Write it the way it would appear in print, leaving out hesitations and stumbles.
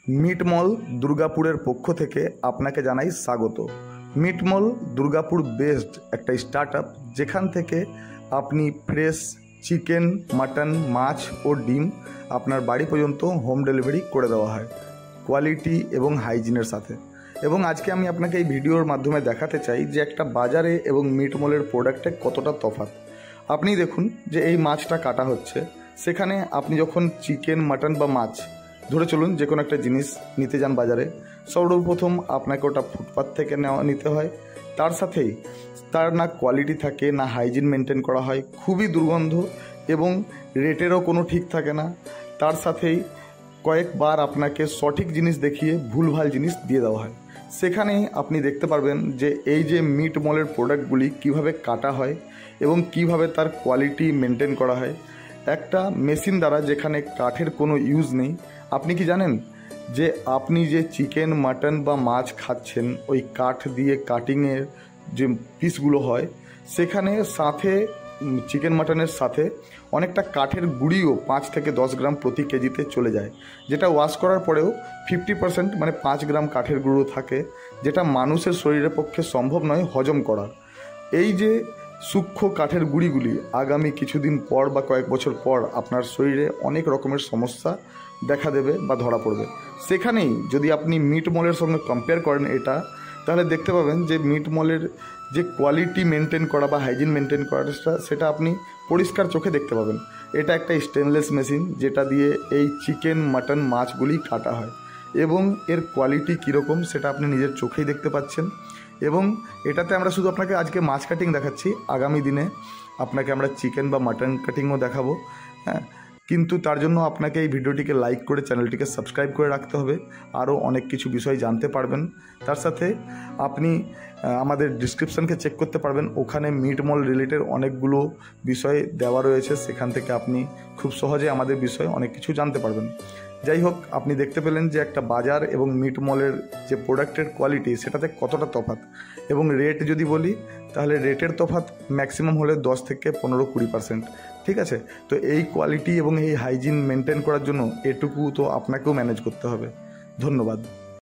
মিটমল দুর্গাপুরের পক্ষ থেকে আপনাকে জানাই স্বাগত। মিটমল দুর্গাপুর বেসড একটা স্টার্টআপ, যেখান থেকে আপনি ফ্রেশ চিকেন, মাটন, মাছ ও ডিম আপনার বাড়ি পর্যন্ত হোম ডেলিভারি করে দেওয়া হয় কোয়ালিটি এবং হাইজিনের সাথে। এবং আজকে আমি আপনাকে এই ভিডিওর মাধ্যমে দেখাতে চাই যে একটা বাজারে এবং মিটমলের প্রোডাক্টে কতটা তফাৎ। আপনি দেখুন যে এই মাছটা কাটা হচ্ছে, সেখানে আপনি যখন চিকেন, মাটন বা মাছ ধরে চলুন যে কোনো একটা জিনিস নিতে যান বাজারে, সর্বপ্রথম আপনাকে ওটা ফুটপাথ থেকে নিতে হয়। তার সাথেই তার না কোয়ালিটি থাকে, না হাইজিন মেনটেন করা হয়, খুবই দুর্গন্ধ এবং রেটেরও কোনো ঠিক থাকে না। তার সাথেই কয়েকবার আপনাকে সঠিক জিনিস দেখিয়ে ভুলভাল জিনিস দিয়ে দেওয়া হয়। সেখানেই আপনি দেখতে পারবেন যে এই যে মিটমলের প্রোডাক্টগুলি কিভাবে কাটা হয় এবং কিভাবে তার কোয়ালিটি মেনটেন করা হয় একটা মেশিন দ্বারা, যেখানে কাঠের কোনো ইউজ নেই। আপনি কি জানেন যে আপনি যে চিকেন, মাটন বা মাছ খাচ্ছেন, ওই কাঠ দিয়ে কাটিংয়ের যে পিসগুলো হয়, সেখানে সাথে চিকেন মাটনের সাথে অনেকটা কাঠের গুঁড়িও 5 থেকে 10 গ্রাম প্রতি কেজিতে চলে যায়, যেটা ওয়াশ করার পরেও 50% মানে 5 গ্রাম কাঠের গুঁড়ো থাকে, যেটা মানুষের শরীরের পক্ষে সম্ভব নয় হজম করা। এই যে সূক্ষ্ম কাঠের গুঁড়িগুলি আগামী কিছুদিন পর বা কয়েক বছর পর আপনার শরীরে অনেক রকমের সমস্যা দেখা দেবে বা ধরা পড়বে। সেখানেই যদি আপনি মিটমলের সঙ্গে কম্পেয়ার করেন এটা, তাহলে দেখতে পাবেন যে মিটমলের যে কোয়ালিটি মেনটেন করা বা হাইজিন মেনটেন করাটা, সেটা আপনি পরিষ্কার চোখে দেখতে পাবেন। এটা একটা স্টেনলেস মেশিন, যেটা দিয়ে এই চিকেন, মাটন, মাছগুলি কাটা হয় এবং এর কোয়ালিটি কীরকম সেটা আপনি নিজের চোখেই দেখতে পাচ্ছেন। এবং এটাতে আমরা শুধু আপনাকে আজকে মাছ কাটিং দেখাচ্ছি, আগামী দিনে আপনাকে আমরা চিকেন বা মাটন কাটিংও দেখাবো। হ্যাঁ, কিন্তু তার জন্য আপনাকে এই ভিডিওটিকে লাইক করে চ্যানেলটিকে সাবস্ক্রাইব করে রাখতে হবে, আরও অনেক কিছু বিষয় জানতে পারবেন। তার সাথে আপনি আমাদের ডিসক্রিপশানকে চেক করতে পারবেন, ওখানে মিটমল রিলেটেড অনেকগুলো বিষয় দেওয়া রয়েছে, সেখান থেকে আপনি খুব সহজে আমাদের বিষয়ে অনেক কিছু জানতে পারবেন। যাই হোক, আপনি দেখতে পেলেন যে একটা বাজার এবং মিটমলের যে প্রোডাক্টের কোয়ালিটি সেটাতে কতটা তফাৎ। এবং রেট যদি বলি, তাহলে রেটের তফাৎ ম্যাক্সিমাম হলে 10 থেকে 15-20%। ঠিক আছে, তো এই কোয়ালিটি এবং এই হাইজিন মেনটেন করার জন্য এটুকু তো আপনাকেও ম্যানেজ করতে হবে। ধন্যবাদ।